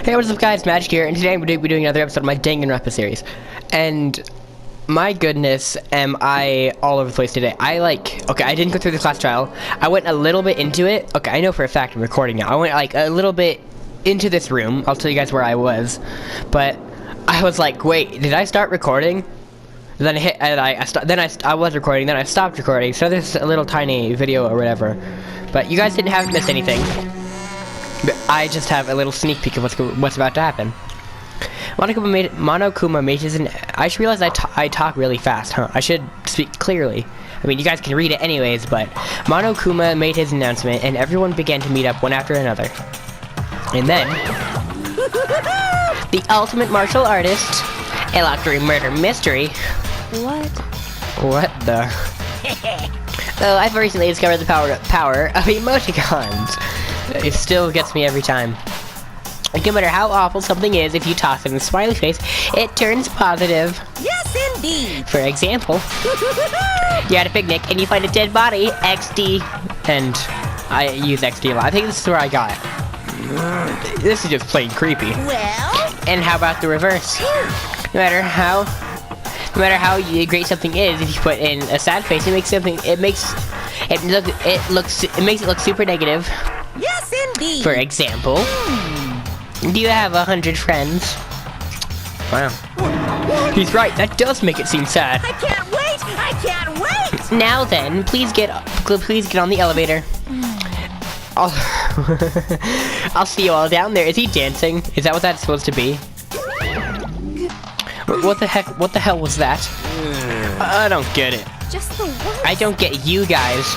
Hey, what's up guys, Magic here, and today we're doing another episode of my Danganronpa series. And my goodness, am I all over the place today. Okay, I didn't go through the class trial. I went a little bit into it. Okay, I know for a fact I'm recording now. I went like a little bit into this room. I'll tell you guys where I was. But I was like, wait, did I start recording? Then I hit, and I was recording, then I stopped recording. So there's a little tiny video or whatever. But you guys haven't missed anything. But I just have a little sneak peek of what's about to happen. Monokuma made his... I just realized I talk really fast, huh? I should speak clearly. I mean, you guys can read it anyways, but... Monokuma made his announcement, and everyone began to meet up one after another. And then... the ultimate martial artist... Electric murder mystery... What the... Oh, I've recently discovered the power of emoticons. It still gets me every time. No matter how awful something is, if you toss it in a smiley face, it turns positive. Yes, indeed. For example, you're at a picnic and you find a dead body, XD. And I use XD a lot. I think this is where I got it. This is just plain creepy. Well? And how about the reverse? No matter how great something is, if you put in a sad face, it makes it look super negative. Yes, indeed. For example, do you have 100 friends? Wow. He's right. That does make it seem sad. I can't wait. I can't wait. Now then, please get on the elevator. I'll see you all down there. Is he dancing? Is that what that's supposed to be? What the heck? What the hell was that? I don't get it. Just the worst. I don't get you guys.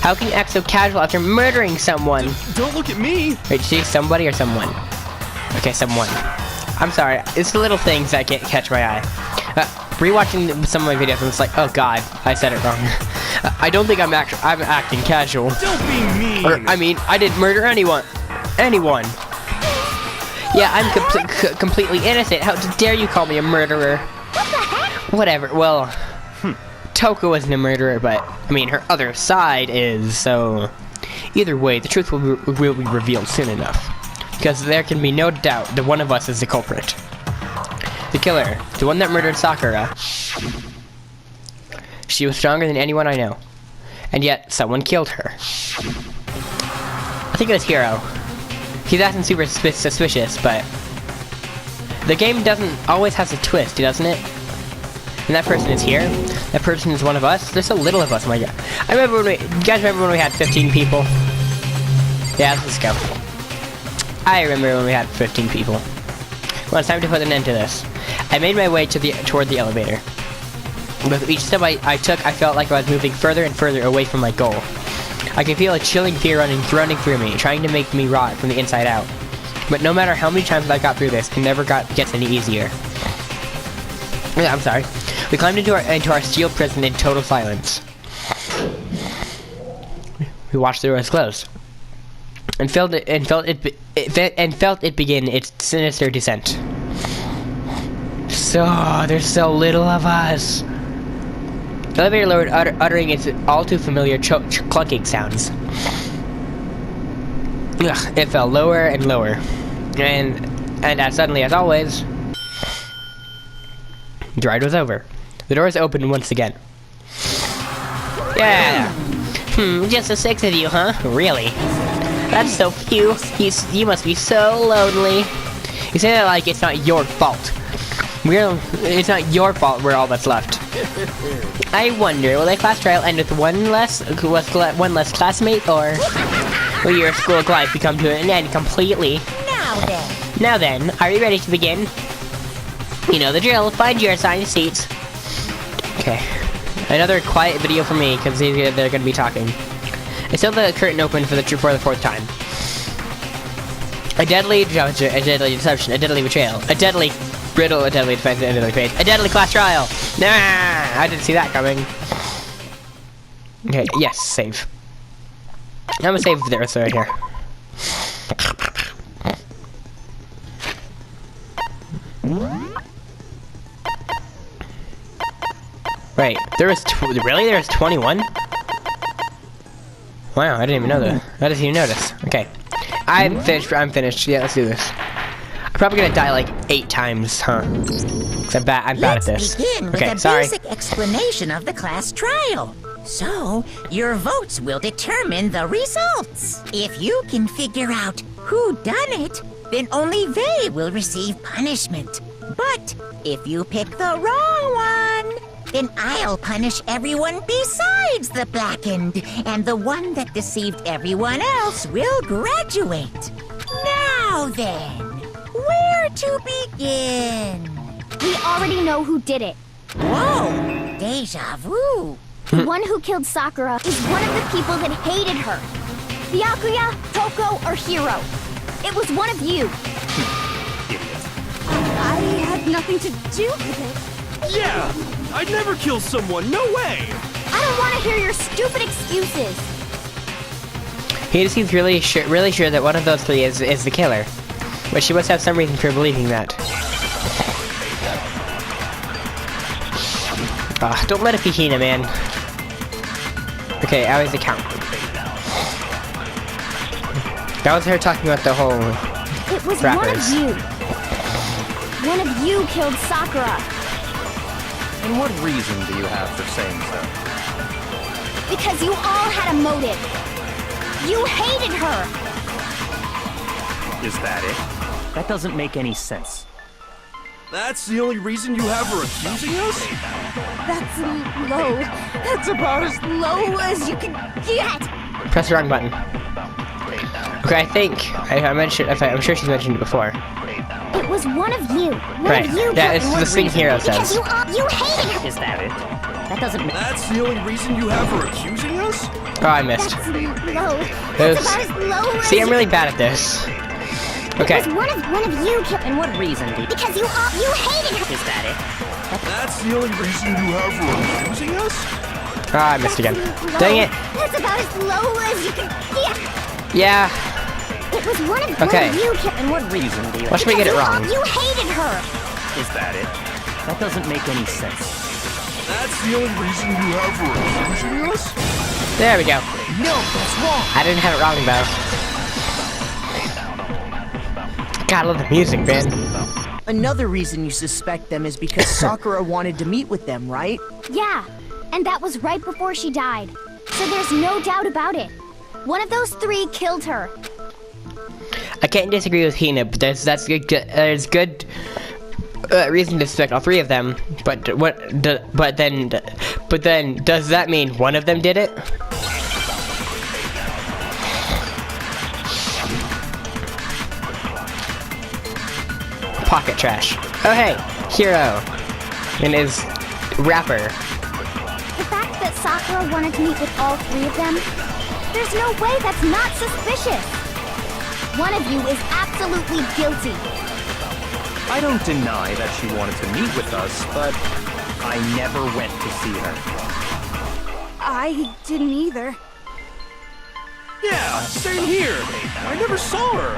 How can you act so casual after murdering someone? Don't look at me! Wait, see, somebody or someone? Okay, someone. I'm sorry, it's the little things that catch my eye. Rewatching some of my videos, and it's like, oh god, I said it wrong. I don't think I'm acting casual. Don't be mean! I mean, I didn't murder anyone. Yeah, I'm completely innocent. How dare you call me a murderer? What the heck? Whatever, well... Toko wasn't a murderer, but, I mean, her other side is, so... Either way, the truth will be revealed soon enough. Because there can be no doubt that one of us is the culprit. The killer, the one that murdered Sakura. She was stronger than anyone I know. And yet, someone killed her. I think it was Hiro. He's acting super suspicious, but... The game doesn't always has a twist, doesn't it? And that person is here. That person is one of us. There's so little of us, my god. I remember when you guys remember when we had 15 people? Yeah, let's go. I remember when we had 15 people. Well, it's time to put an end to this. I made my way toward the elevator. With each step I took, I felt like I was moving further and further away from my goal. I could feel a chilling fear running through me, trying to make me rot from the inside out. But no matter how many times I got through this, it never gets any easier. I'm sorry. We climbed into our steel prison in total silence. We watched the doors close, and felt it begin its sinister descent. So there's so little of us. The elevator lowered, uttering its all too familiar clunking sounds. Ugh, it fell lower and lower, and as suddenly as always, the ride was over. The doors opened once again. Yeah. Just the 6 of you, huh? Really? That's so few. You must be so lonely. You say that like it's not your fault. It's not your fault we're all that's left. I wonder, will the class trial end with one less classmate, or will your school life become to an end completely? Now then, are you ready to begin? You know the drill. Find your assigned seats. Okay. Another quiet video for me, because they're going to be talking. I sealed the curtain open for the 4th time. A deadly deception, a deadly betrayal, a deadly riddle, a deadly defense, a deadly fate, a deadly class trial! Nah! I didn't see that coming. Okay, yes, save. I'm gonna save there, so right here. Wait, there was really? There was 21? Wow, I didn't even know that. I didn't even notice. Okay. I'm finished. Yeah, let's do this. Probably gonna die like 8 times, huh? 'Cause I'm bad at Let's this. begin with Okay, a sorry. basic explanation of the class trial. So, your votes will determine the results. If you can figure out who done it, then only they will receive punishment. But if you pick the wrong one, then I'll punish everyone besides the blackened, and the one that deceived everyone else will graduate. Now then, where to begin? We already know who did it. Whoa, deja vu. The one who killed Sakura is one of the people that hated her. Byakuya, Toko, or Hiro. It was one of you. I had nothing to do with it. Yeah! I'd never kill someone, no way! I don't want to hear your stupid excuses. He just seems really sure that one of those 3 is the killer. But she must have some reason for believing that. Don't let it be Hina, man. Okay, I was the count. That was her talking about the whole It was rappers. one of you. One of you killed Sakura. And what reason do you have for saying so? Because you all had a motive. You hated her. Is that it? That doesn't make any sense. That's the only reason you have for accusing us? That's low. That's about as low as you can get. Press the wrong button. Okay, I think I mentioned. I'm sure she's mentioned it before. It was one of you. One Right. of you Yeah, killed it's her. the thing Hiro Because says. you hated her. Is that it? That doesn't make... That's the only reason you have for accusing us? Oh, I missed. That's low. It That's was- about as low as See, I'm you really bad at this. Okay. It was one of you killed. And what reason do you... Because you hated her. Is that it? That's the only reason you have for accusing us? Oh, I missed again. Low. Dang it. That's about as low as you can get. Yeah. It was one of Okay. you killed. And what reason do you... Watch me get it wrong. You hated her. Is that it? That doesn't make any sense. That's the only reason you have for accusing us? There we go. No, that's wrong. I didn't have it wrong though. God, I love the music, man. Another reason you suspect them is because Sakura wanted to meet with them, right? Yeah, and that was right before she died. So there's no doubt about it. One of those 3 killed her. I can't disagree with Hina, but there's good reason to suspect all 3 of them. But then does that mean one of them did it? Pocket trash. Oh hey, Hiro and his rapper. The fact that Sakura wanted to meet with all 3 of them, there's no way that's not suspicious. One of you is absolutely guilty. I don't deny that she wanted to meet with us, but I never went to see her. I didn't either. Yeah, same here. I never saw her.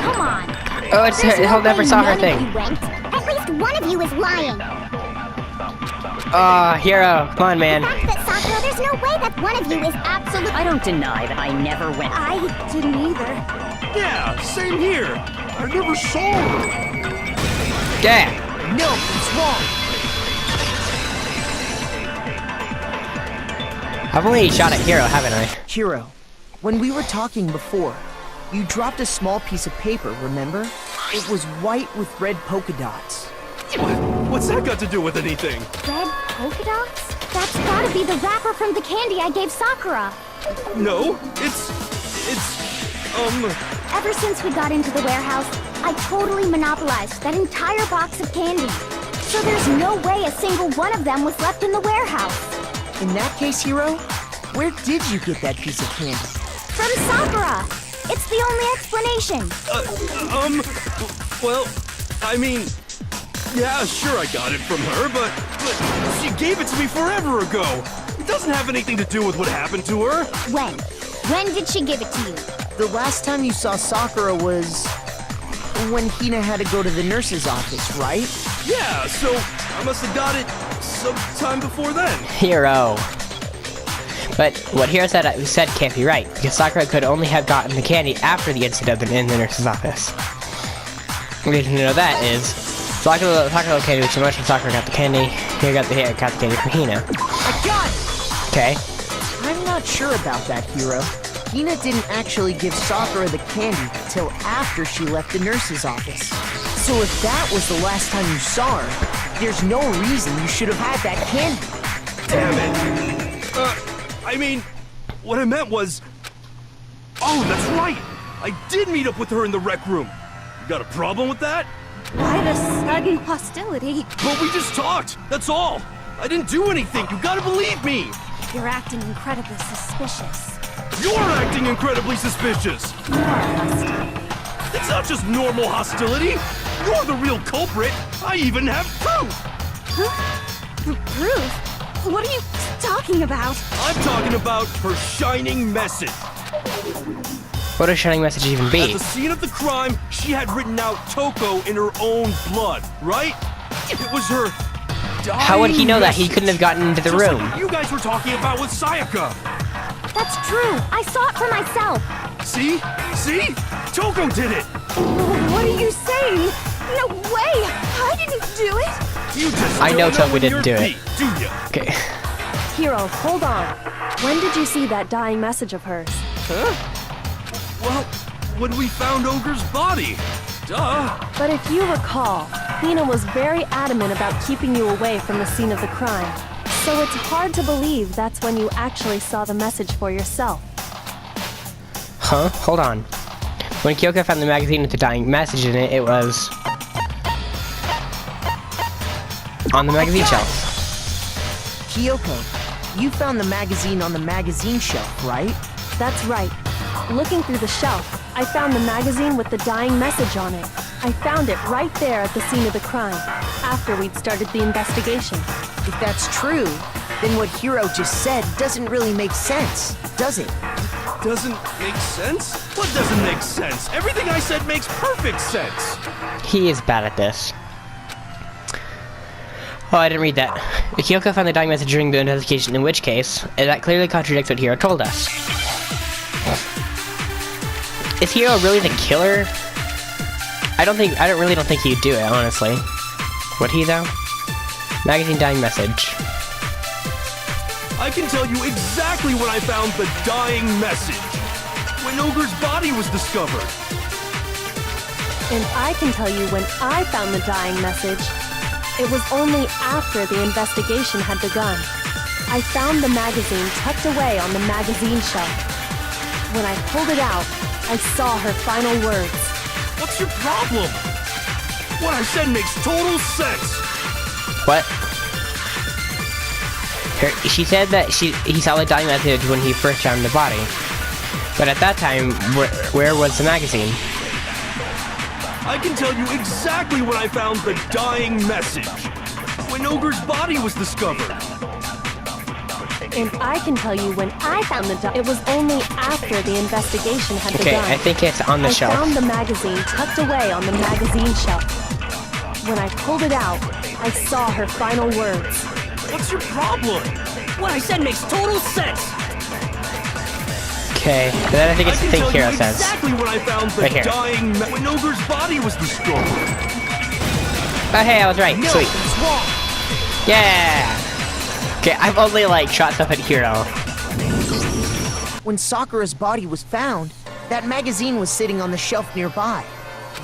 Come on. Oh, it's There's no he'll never way saw her none of thing. you went. At least one of you is lying. Oh, Hiro, come on, The man. fact that Sakura, there's no way that one of you is absolutely. I don't deny that I never went. I didn't either. Yeah, same here. I never saw her. Damn. No, it's wrong. I've only shot at Hiro, haven't I? Hiro, when we were talking before, you dropped a small piece of paper, remember? It was white with red polka dots. What's that got to do with anything? Red polka dots? That's gotta be the wrapper from the candy I gave Sakura. No, it's Ever since we got into the warehouse, I totally monopolized that entire box of candy. So there's no way a single one of them was left in the warehouse. In that case, Hiro, where did you get that piece of candy? From Sakura! It's the only explanation. well, I mean, yeah, sure I got it from her, but she gave it to me forever ago. It doesn't have anything to do with what happened to her. When? When did she give it to you? The last time you saw Sakura was when Hina had to go to the nurse's office, right? Yeah, so I must have got it sometime before then. Hiro. But what Hiro said can't be right, because Sakura could only have gotten the candy after the incident in the nurse's office. reason to know that is Sakura located with too much, and Sakura got the candy. Here got the candy for Hina. I got it! Okay. I'm not sure about that, Hiro. Hina didn't actually give Sakura the candy till after she left the nurse's office. So if that was the last time you saw her, there's no reason you should have had that candy. Damn it. I mean, what I meant was... Oh, that's right! I did meet up with her in the rec room. You got a problem with that? Why the sudden hostility? Well, we just talked, that's all. I didn't do anything, you gotta believe me! You're acting incredibly suspicious. You're acting incredibly suspicious! More hostility. It's not just normal hostility! You're the real culprit! I even have proof! Proof? What are you talking about? I'm talking about her shining message. What does shining message even At be? the scene of the crime, she had written out Toko in her own blood, right? It was her dying How would he know that? He message. couldn't have gotten into the Just room. like you guys were talking about with Sayaka. That's true. I saw it for myself. See? See? Toko did it! What are you saying? No way! I didn't do it! You just I know don't Toko when didn't you're do it. beat, do ya? Okay. Hiro, hold on. When did you see that dying message of hers? Well, when we found Ogre's body. Duh. But if you recall, Hina was very adamant about keeping you away from the scene of the crime. So it's hard to believe that's when you actually saw the message for yourself. Huh? Hold on. When Kyoko found the magazine with the dying message in it, it was... on the magazine shelf. Kyoko, you found the magazine on the magazine shelf, right? That's right. Looking through the shelf, I found the magazine with the dying message on it. I found it right there at the scene of the crime, after we'd started the investigation. If that's true, then what Hiro just said doesn't really make sense, does it? Doesn't make sense? What doesn't make sense? Everything I said makes perfect sense. He is bad at this. Oh, I didn't read that. Kyoko found the dying message during the investigation, in which case, that clearly contradicts what Hiro told us. Is Hiro really the killer? I really don't think he'd do it, honestly. Would he, though? Magazine dying message. I can tell you exactly when I found the dying message. When Ogre's body was discovered. And I can tell you when I found the dying message. It was only after the investigation had begun. I found the magazine tucked away on the magazine shelf. When I pulled it out, I saw her final words. What's your problem? What I said makes total sense. What? She said that he saw the dying message when he first found the body. But at that time, where was the magazine? I can tell you exactly when I found the dying message. When Ogre's body was discovered. And I can tell you when I found it was only after the investigation had Okay, begun. I think it's on the shelf. I found the magazine tucked away on the magazine shelf. When I pulled it out, I saw her final words. What's your problem? What I said makes total sense. Okay, then I think it's the thing Hiro says. Exactly when I found the Right here. dying when Ogre's body was destroyed. Oh hey, I was right. No, Sweet. it's wrong. Yeah! Okay, I've only shot stuff at Hiro. When Sakura's body was found, that magazine was sitting on the shelf nearby.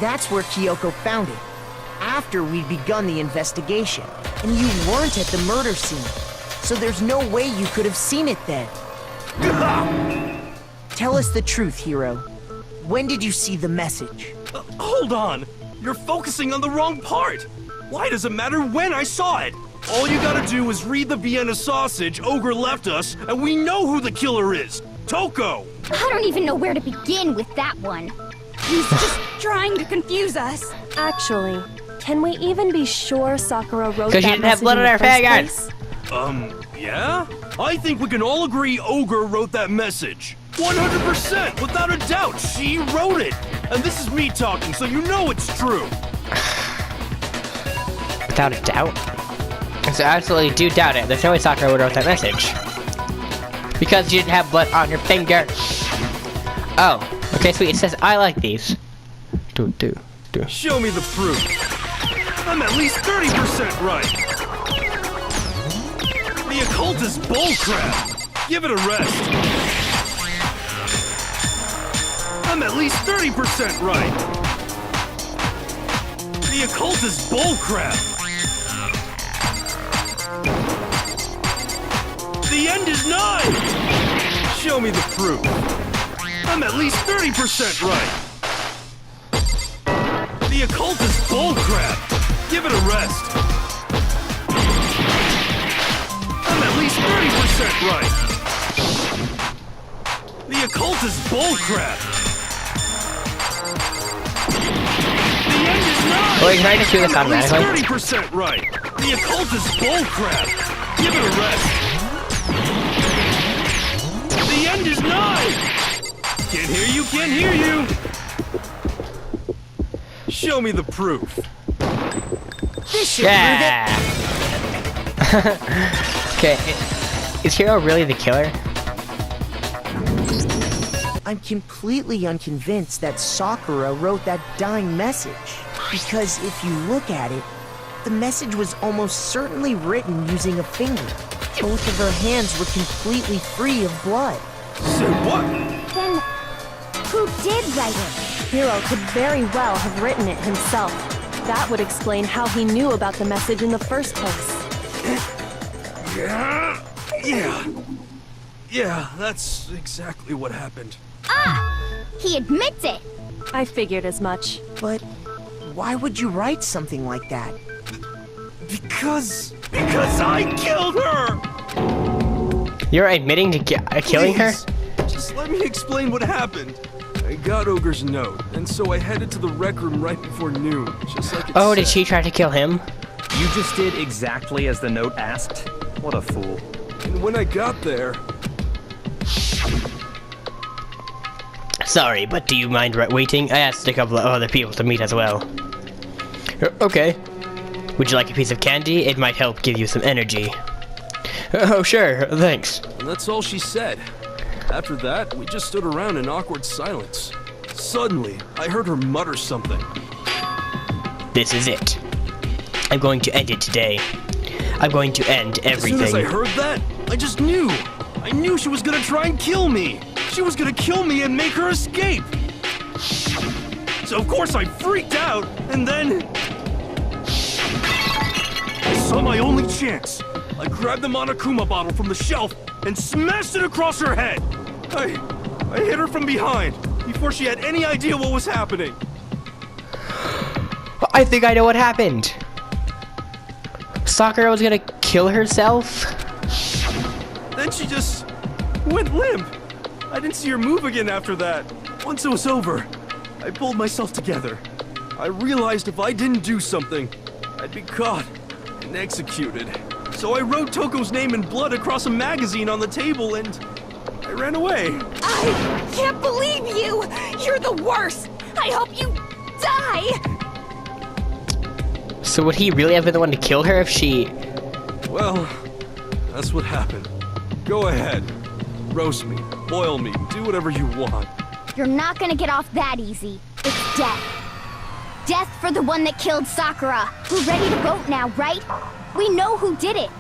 That's where Kyoko found it, after we'd begun the investigation. And you weren't at the murder scene, so there's no way you could have seen it then. Tell us the truth, Hiro. When did you see the message? Hold on. You're focusing on the wrong part. Why does it matter when I saw it? All you gotta do is read the Vienna sausage Ogre left us, and we know who the killer is. Toko! I don't even know where to begin with that one. He's just trying to confuse us. Actually, can we even be sure Sakura wrote 'Cause that she didn't have message blood in on the her first fingers. place? Yeah? I think we can all agree Ogre wrote that message. 100%, without a doubt, she wrote it. And this is me talking, so you know it's true. Without a doubt? So I absolutely do doubt it. There's no way Sakura would have wrote that message. Because you didn't have blood on your finger. Oh, okay, sweet. It says I like these. Do. Show me the proof. I'm at least 30% right. The occult is bullcrap. Give it a rest. I'm at least 30% right. The occult is bullcrap. The end is nigh. Show me the proof. I'm at least 30% right. The occult is bullcrap. Give it a rest. I'm at least 30% right. The occult is bullcrap. The end is nigh. Wait, can I just do this I'm at automatically? least 30% right. The occult is bullcrap. Give it a rest. The end is nigh. Can't hear you, can't hear you. Show me the proof. This should Yeah. Okay, is Hiro really the killer? I'm completely unconvinced that Sakura wrote that dying message. Because if you look at it, the message was almost certainly written using a finger. Both of her hands were completely free of blood. Say what? Then, who did write it? Hiro could very well have written it himself. That would explain how he knew about the message in the first place. Yeah, that's exactly what happened. He admits it. I figured as much. But why would you write something like that? Because I killed her! You're admitting to killing her? Please, just let me explain what happened. I got Ogre's note, and so I headed to the rec room right before noon, just like it Oh, said. did she try to kill him? You just did exactly as the note asked? What a fool. And when I got there, Sorry, but do you mind waiting? I asked a couple of other people to meet as well. Okay. Would you like a piece of candy? It might help give you some energy. Oh, sure, thanks. and that's all she said. After that, we just stood around in awkward silence. Suddenly, I heard her mutter something. This is it. I'm going to end it today. I'm going to end everything. As soon as I heard that, I just knew. I knew she was gonna try and kill me. She was gonna kill me and make her escape. So of course I freaked out, and then I saw my only chance. I grabbed the Monokuma bottle from the shelf and smashed it across her head. I hit her from behind before she had any idea what was happening. I think I know what happened. Sakura was gonna kill herself? Then she just went limp. I didn't see her move again after that. Once it was over, I pulled myself together. I realized if I didn't do something, I'd be caught and executed. So I wrote Toko's name in blood across a magazine on the table and I ran away. I can't believe you! You're the worst! I hope you die! So would he really have been the one to kill her if she... Well, that's what happened. Go ahead. Roast me, boil me, do whatever you want. You're not gonna get off that easy. It's death. Death for the one that killed Sakura. We're ready to vote now, right? We know who did it.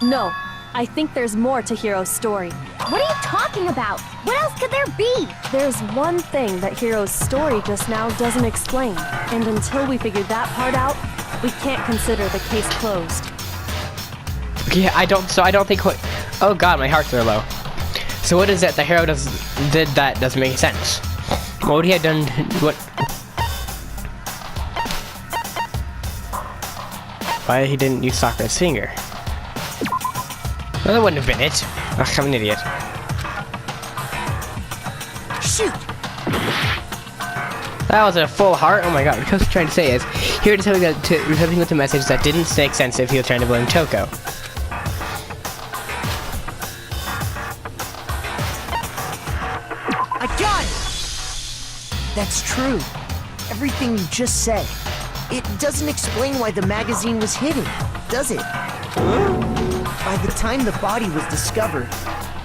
No, I think there's more to Hiro's story. What are you talking about? What else could there be? There's one thing that Hiro's story just now doesn't explain, and until we figure that part out, we can't consider the case closed. Yeah, I don't think what... Oh god, my hearts are low. So what is it the hero did that doesn't make sense? What would he have done? What? Why he didn't use Sakura's finger? Well, that wouldn't have been it. Ugh, I'm an idiot. Shoot! That was a full heart. Oh my god, what I was trying to say is, here to tell you that something with a message that didn't make sense if he was trying to blame Toko. I got it! That's true. Everything you just said. It doesn't explain why the magazine was hidden, does it? By the time the body was discovered,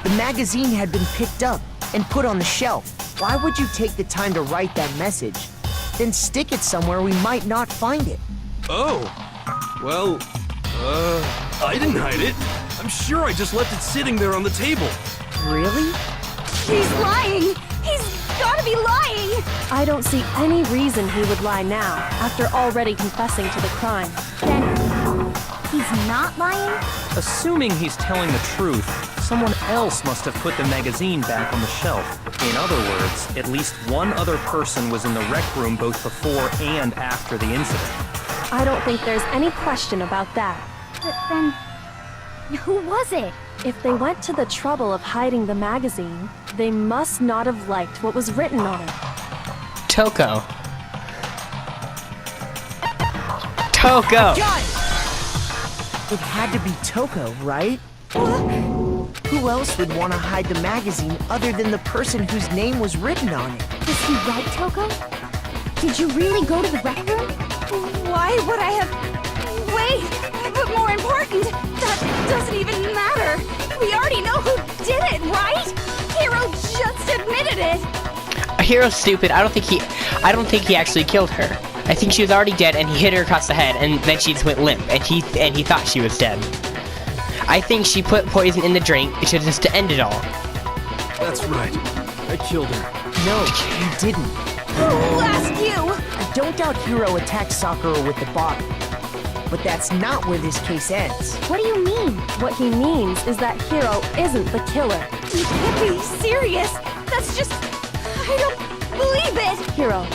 the magazine had been picked up and put on the shelf. Why would you take the time to write that message? then stick it somewhere we might not find it. Oh. Well, I didn't hide it. I'm sure I just left it sitting there on the table. Really? He's lying! He's gotta be lying! I don't see any reason he would lie now, after already confessing to the crime. Then he's not lying? Assuming he's telling the truth, someone else must have put the magazine back on the shelf. In other words, at least one other person was in the rec room both before and after the incident. I don't think there's any question about that. But then, who was it? If they went to the trouble of hiding the magazine, they must not have liked what was written on it. Toko. Toko! It had to be Toko, right? Who else would want to hide the magazine other than the person whose name was written on it? Was he right, Toko? Did you really go to the rec room? Why would I have... Wait! But more important, that doesn't even matter! We already know who did it, right? Hero just admitted it! Hero's stupid. I don't think he actually killed her. I think she was already dead and he hit her across the head and then she just went limp and he thought she was dead. I think she put poison in the drink just to end it all. That's right. I killed her. No, you didn't. Who asked you? I don't doubt Hiro attacked Sakura with the bottle. But that's not where this case ends. What do you mean? What he means is that Hiro isn't the killer. You can't be serious! That's just... I don't believe it! Hiro,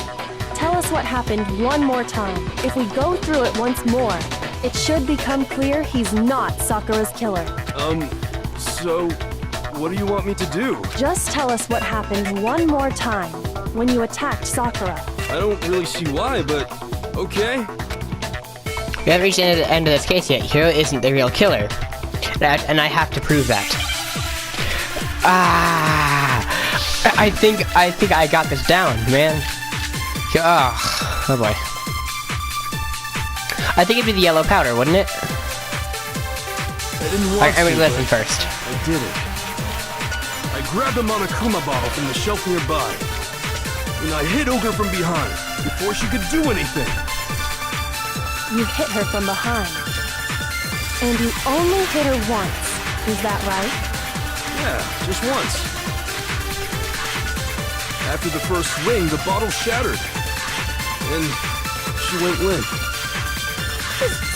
tell us what happened one more time. If we go through it once more, it should become clear he's not Sakura's killer. So... what do you want me to do? Just tell us what happened one more time when you attacked Sakura. I don't really see why, but... okay. We haven't reached the end of this case yet. Hiro isn't the real killer. And I have to prove that. I think I got this down, man. Oh boy. I think it'd be the yellow powder, wouldn't it? I didn't want I'm gonna to, listen but first. I did it. I grabbed a Monokuma bottle from the shelf nearby. And I hit Ogre from behind, before she could do anything. You hit her from behind. And you only hit her once. Is that right? Yeah, just once. After the first swing, the bottle shattered. And she went limp.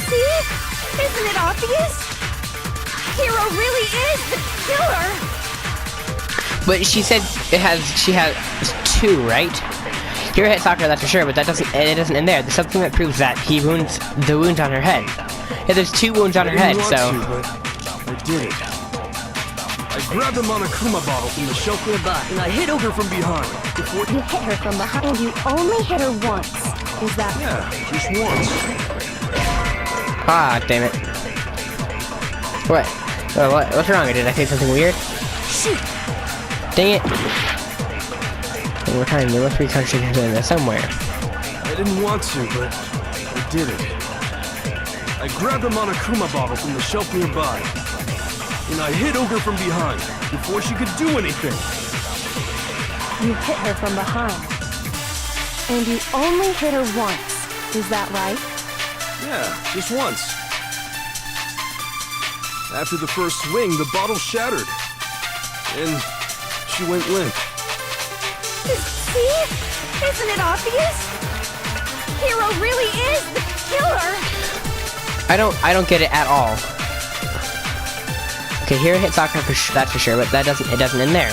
See? Isn't it obvious? Hero really is the killer! But she said she has two, right? Hiro hit Sakura, that's for sure, but it doesn't end there. There's something that proves that he wounds the wound on her head. Yeah, there's two wounds on her head, so... I did it. I grabbed a Monokuma bottle from the shelf nearby, and I hit Ogre from behind. Before... You hit her from behind. And you only hit her once. Is that... Yeah, just once. Ah, damn it. What? What's wrong? Did I say something weird? Shoot! Dang it. One more time, there must be contradiction in there somewhere. I didn't want to, but I did it. I grabbed a Monokuma bottle from the shelf nearby, and I hit Ogre from behind, before she could do anything. You hit her from behind. And you only hit her once. Is that right? Yeah, just once. After the first swing, the bottle shattered. And she went limp. See? Isn't it obvious? Hero really is the killer! I don't get it at all. Okay, Hiro hit Sakura that's for sure, but it doesn't end there.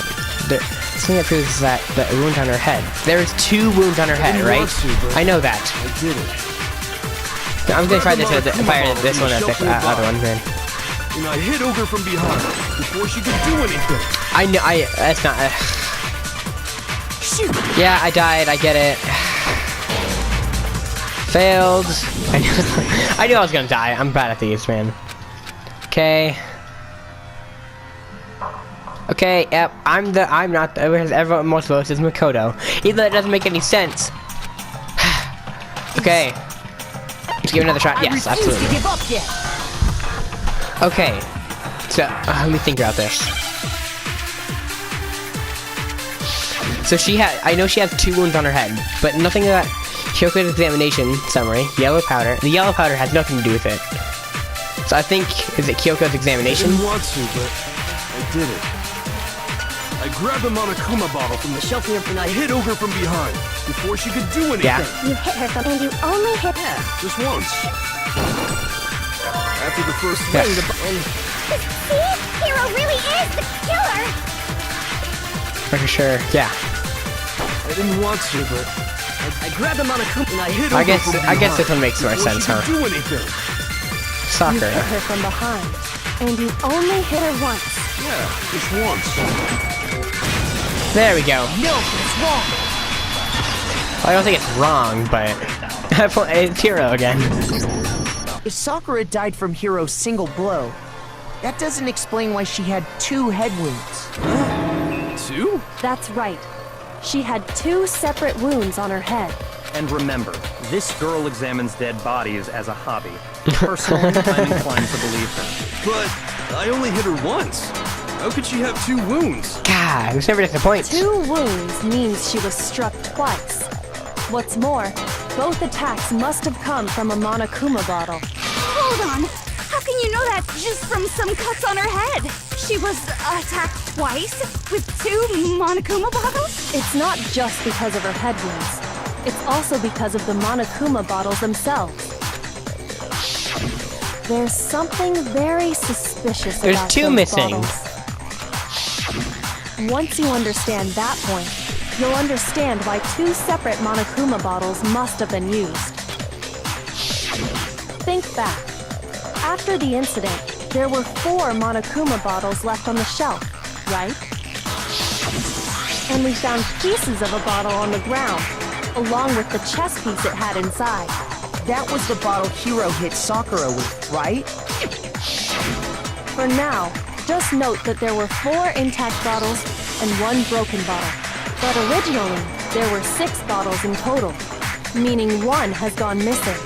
Something that proves that the wound on her head. There's two wounds on her head, right? I know that. I did it. I'm gonna try this one as the other one, man. And I hit Ogre from behind before she could do anything. That's not... Shoot! Yeah, I died, I get it. Failed. I knew I was gonna die. I'm bad at these, man. Okay. Okay, yep, I'm not whereas everyone most votes is Makoto. Even though it doesn't make any sense. Okay. Let's give it another shot. Yes, absolutely. To give up yet. Okay. So, let me think about this. So I know she has two wounds on her head, but nothing that Kyoko's examination summary, yellow powder. The yellow powder has nothing to do with it. So I think, is it Kyoko's I examination? didn't want to, but I did it. I grabbed the Monokuma bottle from the shelf and I hit Ogre from behind before she could do anything. Yeah. You hit her and you only hit her. Just once. After the first Yeah. swing, See? Hero really is the killer! For sure, yeah. I didn't want to, but I grabbed the Monokuma and I hit Ogre I guess from behind this one makes more before sense, she huh? could do anything. You Soccer. hit her from behind, and you only hit her once. Yeah, just once. There we go. No, it's wrong. I don't think it's wrong, but it's Hero again. If Sakura died from Hiro's single blow, that doesn't explain why she had 2 head wounds. 2? That's right. She had 2 separate wounds on her head. And remember, this girl examines dead bodies as a hobby. Personally, I'm inclined to believe her. But I only hit her once. How could she have 2 wounds? God, this never disappoints. 2 wounds means she was struck twice. What's more, both attacks must have come from a Monokuma bottle. Hold on. How can you know that just from some cuts on her head? She was attacked twice with 2 Monokuma bottles? It's not just because of her head wounds. It's also because of the Monokuma bottles themselves. There's something very suspicious There's about 2 those missing. bottles. Once you understand that point, you'll understand why 2 separate Monokuma bottles must have been used. Think back. After the incident, there were 4 Monokuma bottles left on the shelf, right? And we found pieces of a bottle on the ground, along with the chess piece it had inside. That was the bottle Hiro hit Sakura with, right? For now, just note that there were 4 intact bottles and 1 broken bottle. But originally, there were 6 bottles in total, meaning 1 has gone missing.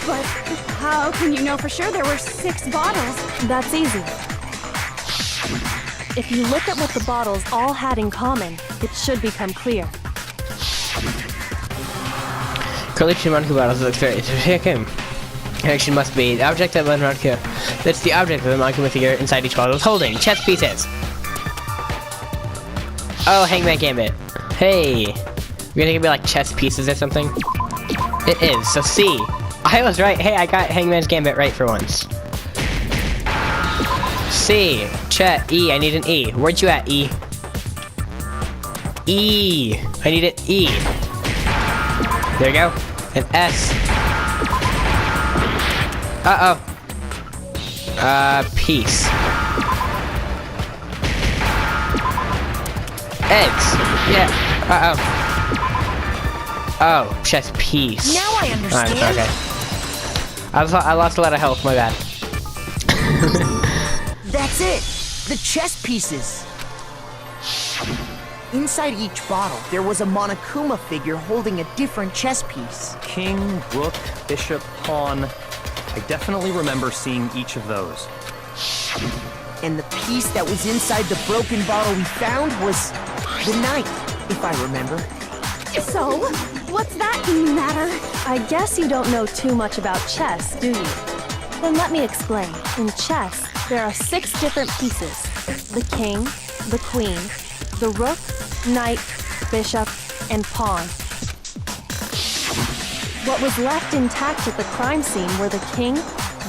But how can you know for sure there were 6 bottles? That's easy. If you look at what the bottles all had in common, it should become clear. Collection of Monokuma bottles looks very interesting. Action must be the object of the Monokuma. That's the object of the Monokuma figure inside each bottle is holding chess pieces. Oh, Hangman Gambit. Hey. You're gonna give me like chess pieces or something? It is, so C. I was right. Hey, I got Hangman's Gambit right for once. C. Chet. E. I need an E. Where'd you at, E? E. I need an E. There you go. An S. Uh-oh. Peace. Eggs. Yeah. Uh-oh. Oh, chess piece. Now I understand. Okay. I lost a lot of health, my bad. That's it! The chess pieces! Inside each bottle, there was a Monokuma figure holding a different chess piece. King, rook, bishop, pawn. I definitely remember seeing each of those. And the piece that was inside the broken bottle we found was the knight, if I remember. So, what's that matter? I guess you don't know too much about chess, do you? Then let me explain. In chess, there are 6 different pieces. The king, the queen, the rook, knight, bishop, and pawn. What was left intact at the crime scene were the king,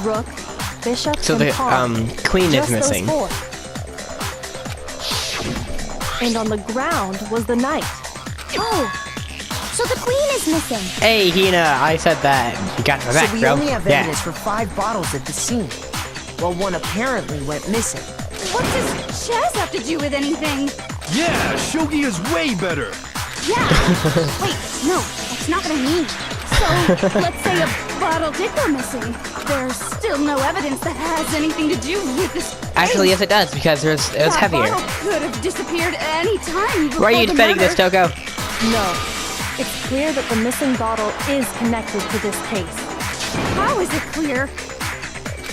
rook, bishop, So and the pawn. queen Just is missing. Those 4. And on the ground was the knight. Oh, so the queen is missing. Hey, Hina, I said that. You got my back, So we bro. only have Yeah. evidence for 5 bottles at the scene, while 1 apparently went missing. What does chess have to do with anything? Yeah, Shogi is way better. Yeah. Wait, no, that's not what I mean. So, let's say a bottle did go missing. There's still no evidence that has anything to do with this. Actually, yes, it does, because it was That heavier. bottle could have disappeared any time. Why are you defending this, Toko? No. It's clear that the missing bottle is connected to this case. How is it clear?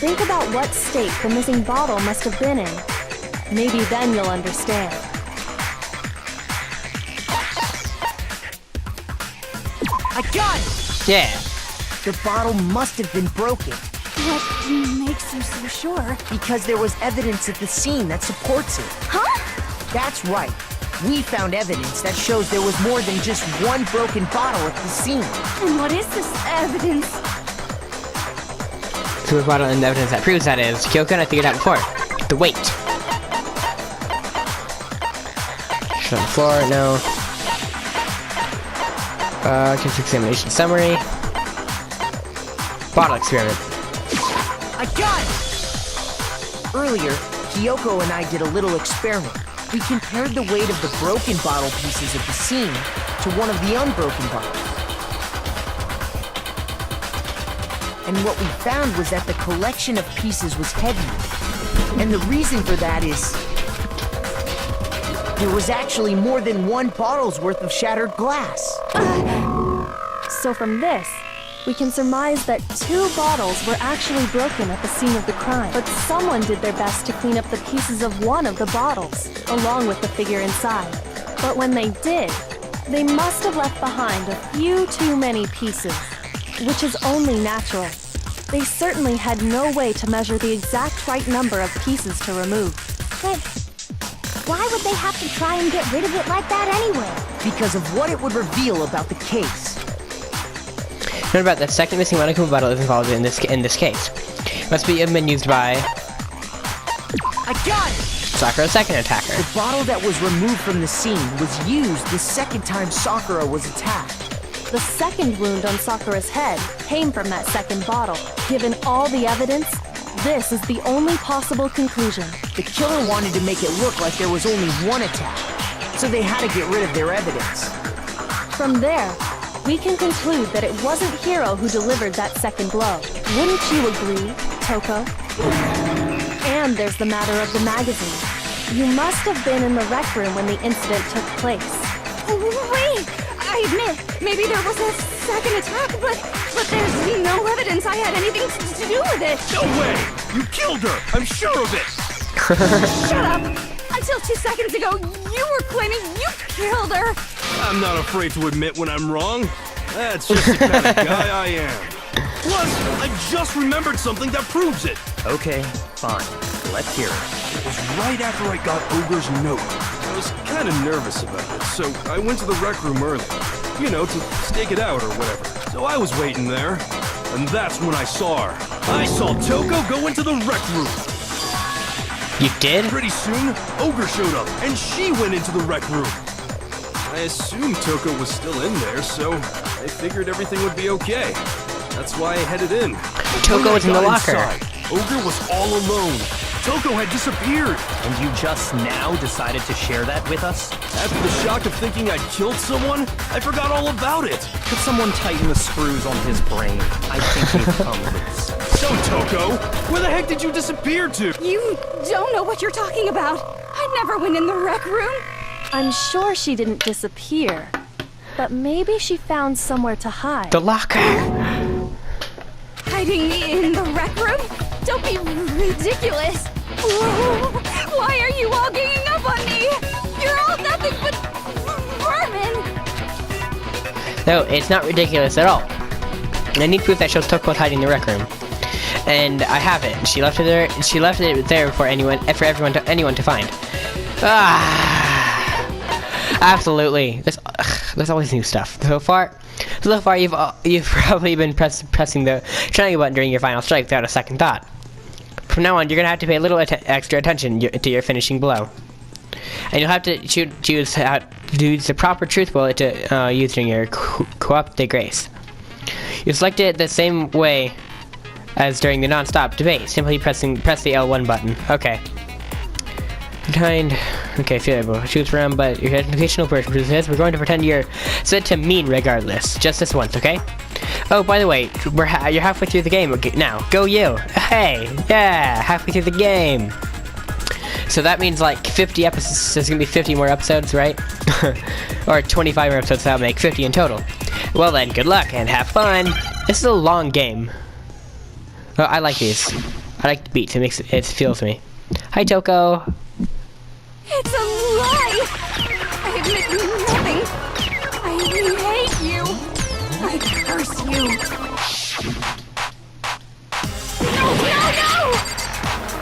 Think about what state the missing bottle must have been in. Maybe then you'll understand. I got it! Yeah. The bottle must have been broken What makes you so sure? because there was evidence at the scene that supports it. Huh? That's right. We found evidence that shows there was more than just one broken bottle at the scene. And what is this evidence? So we brought on the evidence that proves that is. Kyoko and I figured out before. The weight. Just on the floor, no. Case examination summary. Bottle experiment. I got it! Earlier, Kyoko and I did a little experiment. We compared the weight of the broken bottle pieces at the scene to one of the unbroken bottles. And what we found was that the collection of pieces was heavier. And the reason for that is there was actually more than one bottle's worth of shattered glass. So from this, we can surmise that 2 bottles were actually broken at the scene of the crime. But someone did their best to clean up the pieces of one of the bottles, along with the figure inside. But when they did, they must have left behind a few too many pieces, which is only natural. They certainly had no way to measure the exact right number of pieces to remove. But why would they have to try and get rid of it like that anyway? Because of what it would reveal about the case. Remember about the second missing Monokuma bottle is involved in this case. Must have been used by I got it! Sakura's second attacker. The bottle that was removed from the scene was used the second time Sakura was attacked. The second wound on Sakura's head came from that second bottle. Given all the evidence, this is the only possible conclusion. The killer wanted to make it look like there was only one attack, so they had to get rid of their evidence. From there, we can conclude that it wasn't Hiro who delivered that second blow. Wouldn't you agree, Toko? And there's the matter of the magazine. You must have been in the rec room when the incident took place. Wait! I admit, maybe there was a second attack, but there's no evidence I had anything to do with it. No way! You killed her! I'm sure of it! Shut up! Until 2 seconds ago, you were claiming you killed her. I'm not afraid to admit when I'm wrong. That's just the kind of guy I am. Plus, I just remembered something that proves it. Okay, fine. Let's hear it. It was right after I got Ogre's note. I was kind of nervous about it, so I went to the rec room early. You know, to stake it out or whatever. So I was waiting there, and that's when I saw her. I saw Toko go into the rec room. You did? Pretty soon, Ogre showed up, and she went into the rec room. I assumed Toko was still in there, so I figured everything would be okay. That's why I headed in. Toko was in the locker. Ogre was all alone. Toko had disappeared. And you just now decided to share that with us? After the shock of thinking I'd killed someone, I forgot all about it. Could someone tighten the screws on his brain? I think he's come loose. So, Toko, where the heck did you disappear to? You don't know what you're talking about. I never went in the rec room. I'm sure she didn't disappear, but maybe she found somewhere to hide. The locker. Hiding me in the rec room? Don't be ridiculous. Whoa. Why are you all ganging up on me? You're all nothing but vermin. No, it's not ridiculous at all. I need proof that shows Toko was hiding in the rec room. And I have it. She left it there. She left it there for anyone to find. Absolutely. There's always new stuff. So far, you've probably been pressing the triangle button during your final strike without a second thought. From now on, you're gonna have to pay a little extra attention to your finishing blow, and you'll have to choose how to use the proper truth bullet to use during your co-op de grace. You select it the same way as during the non-stop debate. Simply press the L1 button. Okay. Okay, feelable. Choose from, but your educational version says we're going to pretend you're set to mean regardless. Just this once, okay? Oh, by the way, you're halfway through the game now. Go you! Hey, yeah, halfway through the game. So that means like 50 episodes. There's gonna be 50 more episodes, right? Or 25 more episodes. That'll make 50 in total. Well then, good luck and have fun. This is a long game. Oh, I like these. I like the beats. It feels me. Hi, Toko. It's a lie! I admit nothing. I hate you. I I curse you! No!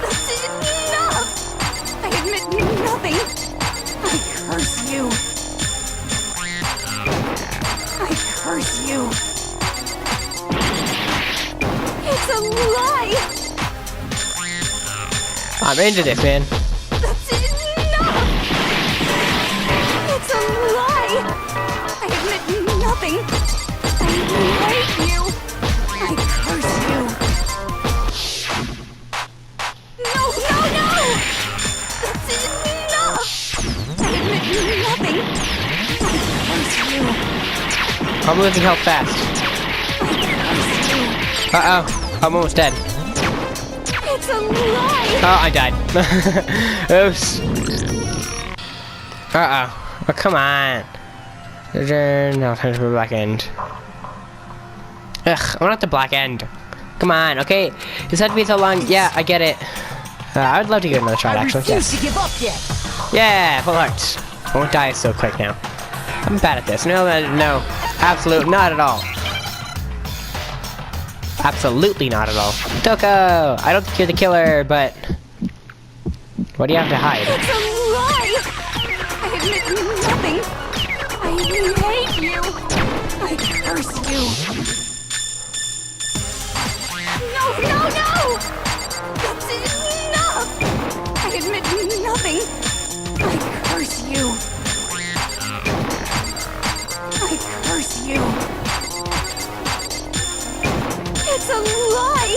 That's enough! I admit nothing! I curse you! I curse you! It's a lie! I'm into this, man. That's enough! It's a lie! I admit nothing! I hate you! I curse you! No! That's enough! I admit nothing! I curse you! I'm losing health fast. Uh-oh. I'm almost dead. It's a lie! Oh, I died. Oops. Uh-oh. Oh, come on. No, time for the black end. Ugh, I want the black end. Come on, okay? This had to be so long. Yeah, I get it. I would love to give it another try, I actually. refuse Yes. to give up yet. Yeah, full hearts. I won't die so quick now. I'm bad at this. No, absolute, not at all. Absolutely not at all. Toko! I don't think you're the killer, but... What do you have to hide? It's a lie! I admit nothing! I hate you! I curse you! No! That's enough! I admit nothing! I curse you! I curse you! It's a lie!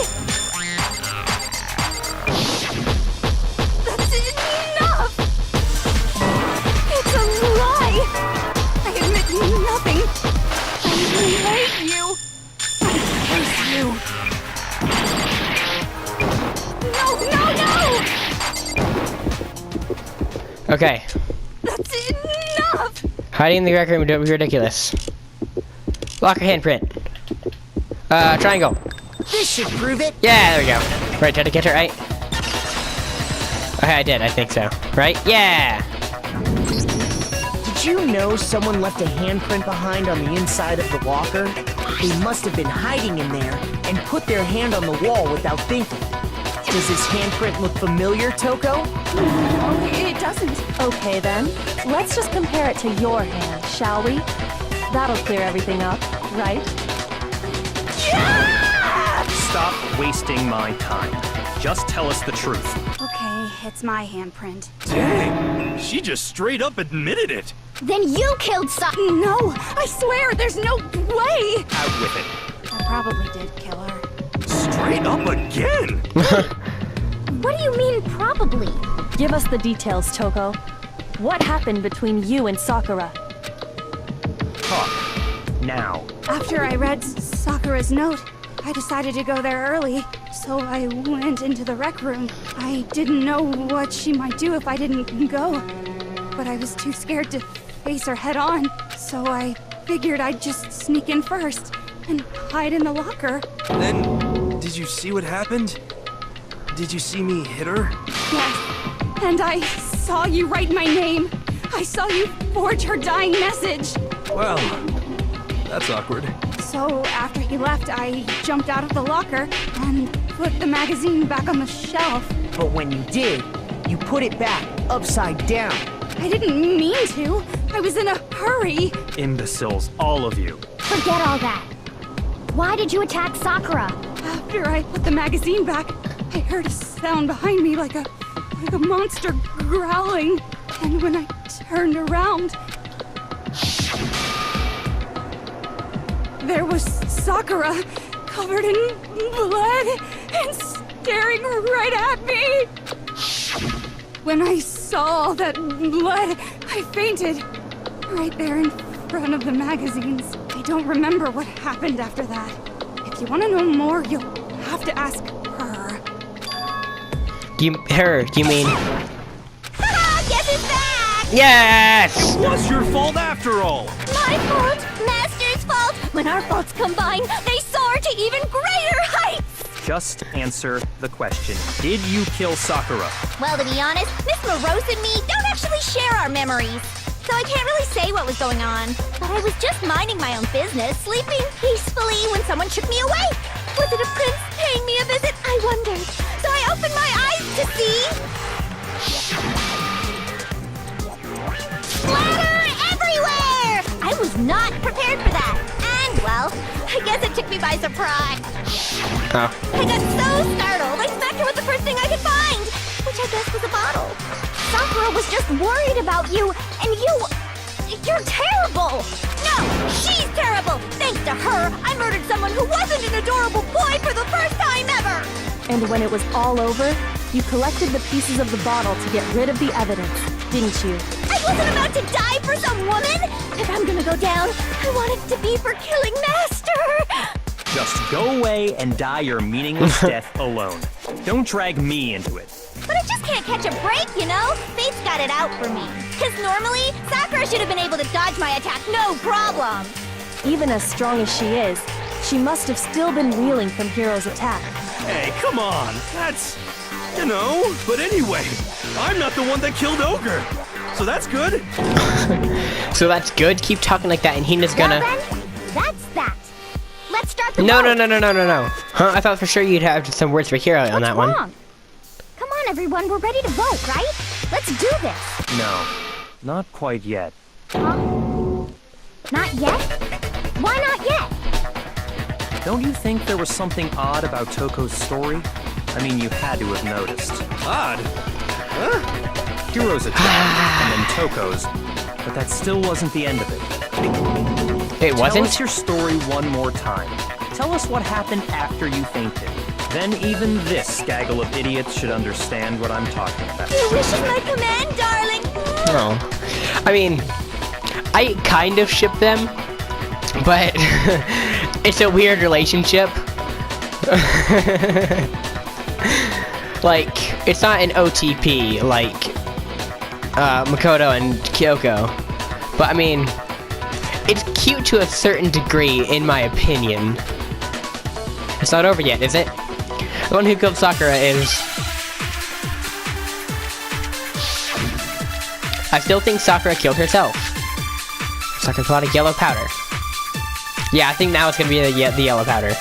That's enough! It's a lie! I admit nothing! I hate you! I curse you! No! Okay. That's enough! Hiding in the rec room would be ridiculous. Locker handprint. Triangle. This should prove it. Yeah, there we go. Right, tried to catch it right? Okay, I did, I think so. Right? Yeah! Did you know someone left a handprint behind on the inside of the locker? They must have been hiding in there and put their hand on the wall without thinking. Does this handprint look familiar, Toko? No, it doesn't. Okay then, let's just compare it to your hand, shall we? That'll clear everything up, right? Stop wasting my time. Just tell us the truth. Okay, it's my handprint. Dang, she just straight up admitted it. Then you killed No, I swear, there's no way! Out with it. I probably did kill her. Straight up again. What do you mean, probably? Give us the details, Toko. What happened between you and Sakura? Talk. Now. After I read Sakura's note, I decided to go there early, so I went into the rec room. I didn't know what she might do if I didn't go, but I was too scared to face her head on, so I figured I'd just sneak in first and hide in the locker. Then, did you see what happened? Did you see me hit her? Yes, and I saw you write my name. I saw you forge her dying message. Well, that's awkward. So after he left, I jumped out of the locker and put the magazine back on the shelf. But when you did, you put it back upside down. I didn't mean to. I was in a hurry. Imbeciles, all of you. Forget all that. Why did you attack Sakura? After I put the magazine back, I heard a sound behind me like a monster growling. And when I turned around, there was Sakura, covered in blood and staring right at me. When I saw all that blood, I fainted right there in front of the magazines. I don't remember what happened after that. If you want to know more, you'll have to ask her. Do you mean... Guess it's back! Yes! It was your fault after all. My fault! Master's fault! When our faults combine, they soar to even greater heights! Just answer the question. Did you kill Sakura? Well, to be honest, Miss Morose and me don't actually share our memories. so I can't really say what was going on. But I was just minding my own business, sleeping peacefully when someone shook me awake. Was it a prince paying me a visit? I wondered. So I opened my eyes to see... Splatter everywhere! I was not prepared for that. And, well, I guess it took me by surprise. Oh. I got so startled, I smacked her with the first thing I could find, which I guess was a bottle. Sakura was just worried about you, and you're terrible! No, she's terrible! Thanks to her, I murdered someone who wasn't an adorable boy for the first time ever! And when it was all over, you collected the pieces of the bottle to get rid of the evidence, didn't you? I wasn't about to die for some woman! If I'm gonna go down, I want it to be for killing Master! Just go away and die your meaningless death alone. Don't drag me into it. But I just can't catch a break, you know? Fate's got it out for me. Because normally, Sakura should have been able to dodge my attack, no problem! Even as strong as she is, she must have still been reeling from Hiro's attack. Hey, come on. That's... you know. But anyway, I'm not the one that killed Ogre. So that's good. So that's good? Keep talking like that and Hina's gonna... Well then, that's that. Let's start the No. vote. Huh? I thought for sure you'd have some words for Hiro on that one. What's wrong? Come on, everyone, we're ready to vote, right? Let's do this. No, not quite yet. Huh? Not yet? Why not yet? Don't you think there was something odd about Toko's story? I mean, you had to have noticed. Odd. Huh? Hiro's attack, and then Toko's, but that still wasn't the end of it. It Tell wasn't? us your story one more time. Tell us what happened after you fainted. Then even this gaggle of idiots should understand what I'm talking about. Your wish is my command, darling. No. I mean, I kind of ship them, but it's a weird relationship. Like, it's not an OTP like Makoto and Kyoko, but I mean, it's cute to a certain degree, in my opinion. It's not over yet, is it? The one who killed Sakura is... I still think Sakura killed herself. Sakura put a yellow powder. Yeah, I think now it's gonna be the yellow powder.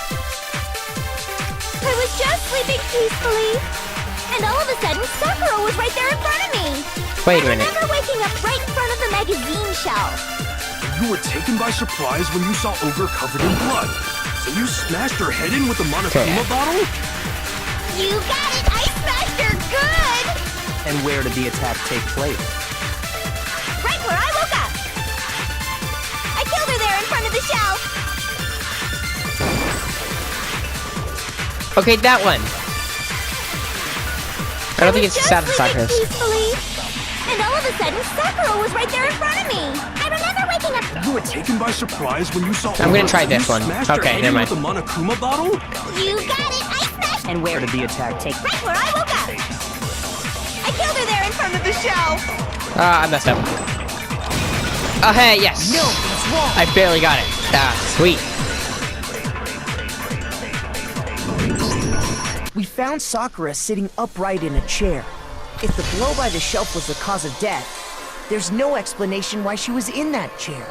I was just sleeping peacefully, and all of a sudden, Sakura was right there in front of me. Wait a I minute. remember waking up right in front of the magazine shelf. You were taken by surprise when you saw Ogre covered in blood. So you smashed her head in with the Monokuma bottle? You got it! I smashed her good! And where did the attack take place? Right where I woke up! I killed her there in front of the shelf! Okay, that one. I don't think it's sad for Sakura. Peacefully, and all of a sudden, Sakura was right there in front of me. I remember waking up. You were taken by surprise when you saw I'm gonna Ogre, try so this you one. smashed her Okay, head never in mind. with the Monokuma bottle? You got it! I smashed And where did the attack take place? right where I woke up. I killed her there in front of the shelf. Ah, I messed up. Oh, hey, yes. No, that's wrong. I barely got it. Ah, sweet. We found Sakura sitting upright in a chair. If the blow by the shelf was the cause of death, there's no explanation why she was in that chair.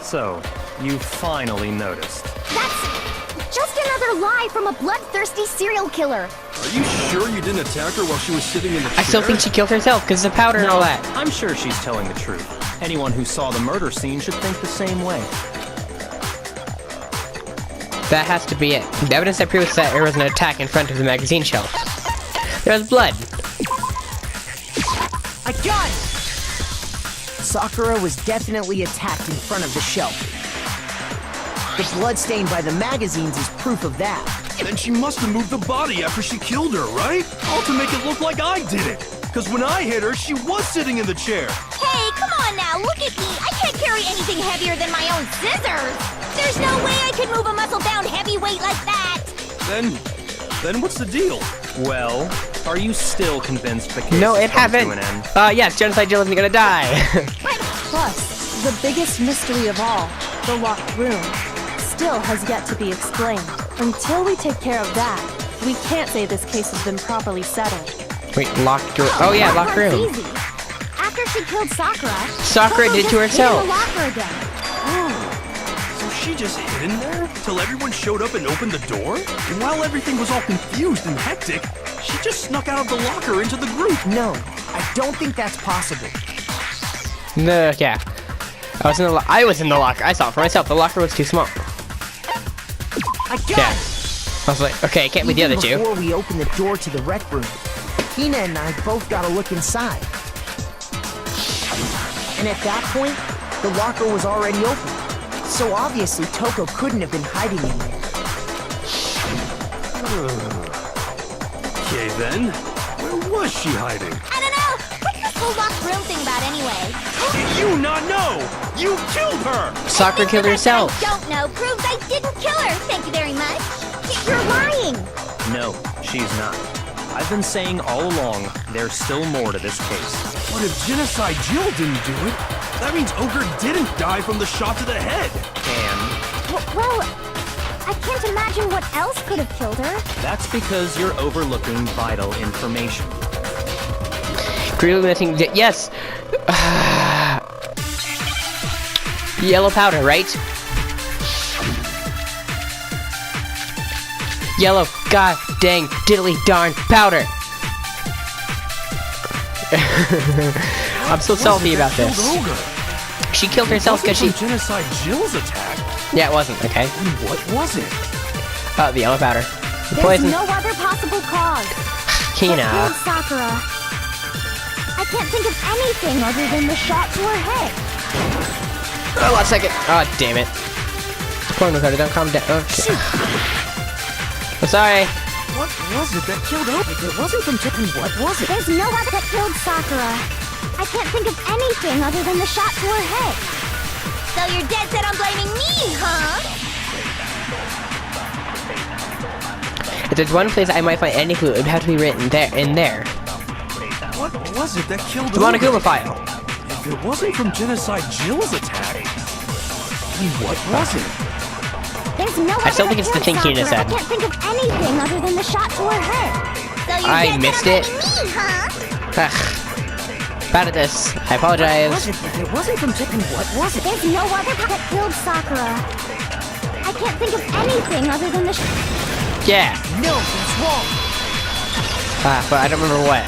So, you finally noticed. That's just another lie from a bloodthirsty serial killer. Are you sure you didn't attack her while she was sitting in the chair? I still think she killed herself because of the powder and all that. I'm sure she's telling the truth. Anyone who saw the murder scene should think the same way. That has to be it. The evidence that proves that there was an attack in front of the magazine shelf. There was blood. I got it! Sakura was definitely attacked in front of the shelf. The blood stain by the magazines is proof of that. Then she must have moved the body after she killed her, right? All to make it look like I did it. Because when I hit her, she was sitting in the chair. Hey, come on now, look at me. I can't carry anything heavier than my own scissors. There's no way I could move a muscle-bound heavyweight like that. Then what's the deal? Well, are you still convinced the case No, it has come happened. to an end? Yes, Genocide Jill isn't gonna die. Plus, the biggest mystery of all, the locked room, still has yet to be explained. Until we take care of that, we can't say this case has been properly settled. Wait, locked room. Oh yeah, that locked part's room. easy. After she killed Sakura, Sakura Toko did to just hid herself. in the locker again. So she just hid in there till everyone showed up and opened the door? And while everything was all confused and hectic, she just snuck out of the locker into the group. No, I don't think that's possible. No, yeah. I was in the locker. I saw it for myself. The locker was too small. I got Yeah. it! I was like, okay, it can't be the Even other two. before we opened the door to the rec room, Hina and I both got a look inside. And at that point, the locker was already open. So obviously Toko couldn't have been hiding in there. Okay then, where was she hiding? I don't know. What's this whole locked room thing about anyway? How did you not know? You killed her! Sakura killed herself. I don't know proves I didn't kill her. Thank you very much. You're lying. No, she's not. I've been saying all along, there's still more to this case. But if Genocide Jill didn't do it, that means Ogre didn't die from the shot to the head. And Well, I can't imagine what else could have killed her. that's because you're overlooking vital information. Really missing. Yes. Yellow powder, right? Yellow, god dang, diddly darn powder. I'm so salty about Killed this. Ogre. She killed herself because she. Wasn't from Genocide Jill's attack. Yeah, it wasn't. Okay. Then what was it? Oh, the yellow powder. The There's poison. no other possible cause. Kina. What killed Sakura? I can't think of anything other than the shot to her head. Oh, one second. Oh, damn it. Porno powder, don't calm down. Oh, shit. I'm sorry. What was it that killed Ogre? If it wasn't from Chicken, what was it? There's no other that killed Sakura. I can't think of anything other than the shot to her head. So you're dead set on blaming me, huh? If there's one place I might find any clue, it would have to be written there. In there. What was it that killed The Ogre? Monokuma file. If it wasn't from Genocide Jill's attack, then what was it? There's no I still other think it's that the thing killed Kina Sakura. said. I can't think of anything other than the shot to her head. So you're I dead missed set it. on blaming me, huh? Ugh. Bad at this. I apologize. Was it? If it wasn't from Chicken, what was it? There's no other that killed Sakura. I can't think of anything other than the Yeah. No, that's wrong. But I don't remember what.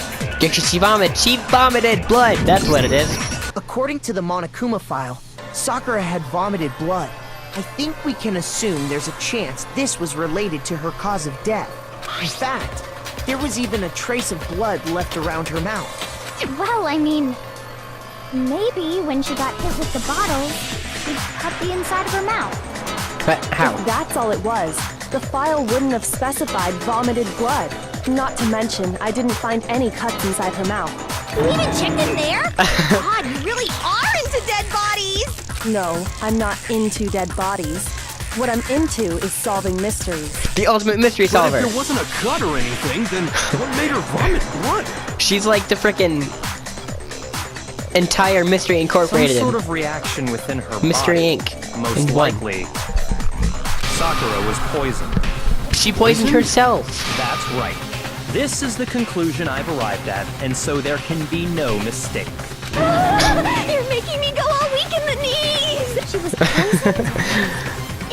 She vomited. She vomited blood. That's what it is. According to the Monokuma file, Sakura had vomited blood. I think we can assume there's a chance this was related to her cause of death. In fact, there was even a trace of blood left around her mouth. Well, I mean, maybe when she got hit with the bottle, she cut the inside of her mouth. But how? If that's all it was, the file wouldn't have specified vomited blood. Not to mention, I didn't find any cuts inside her mouth. You even checked in there? God, you really are into dead bodies! No, I'm not into dead bodies. What I'm into is solving mysteries. The ultimate mystery But solver. if there wasn't a cut or anything, then what made her vomit blood? She's like the frickin' entire Mystery Some Incorporated. sort of reaction within her Mystery body. Inc. Most in one. likely, Sakura was poisoned. She poisoned herself. That's right. This is the conclusion I've arrived at, and so there can be no mistake. You're making me go all weak in the knees! She was poisoned?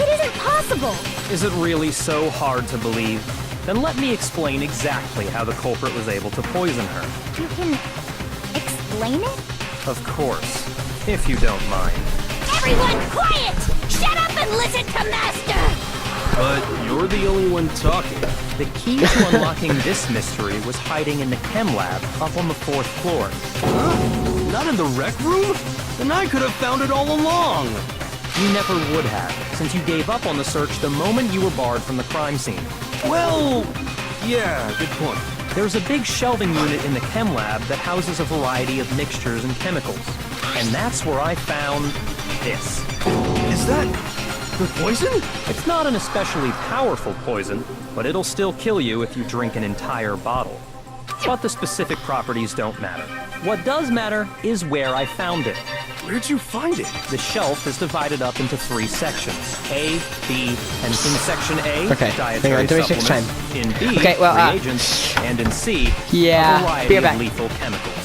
It isn't possible! Is it really so hard to believe? Then let me explain exactly how the culprit was able to poison her. You can explain it? Of course, if you don't mind. Everyone quiet! Shut up and listen to Master! But you're the only one talking. The key to unlocking this mystery was hiding in the chem lab up on the 4th floor. Not in the rec room? Then I could have found it all along. You never would have, since you gave up on the search the moment you were barred from the crime scene. Well, yeah, good point. There's a big shelving unit in the chem lab that houses a variety of mixtures and chemicals. And that's where I found this. Is that the poison? It's not an especially powerful poison, but it'll still kill you if you drink an entire bottle. But the specific properties don't matter. What does matter is where I found it. Where'd you find it? The shelf is divided up into 3 sections: A, B, and in section A, Okay, hang on, dietary give me 6 supplements. In B, Okay, well, reagents, and in C, yeah, a variety be of right back. lethal chemicals.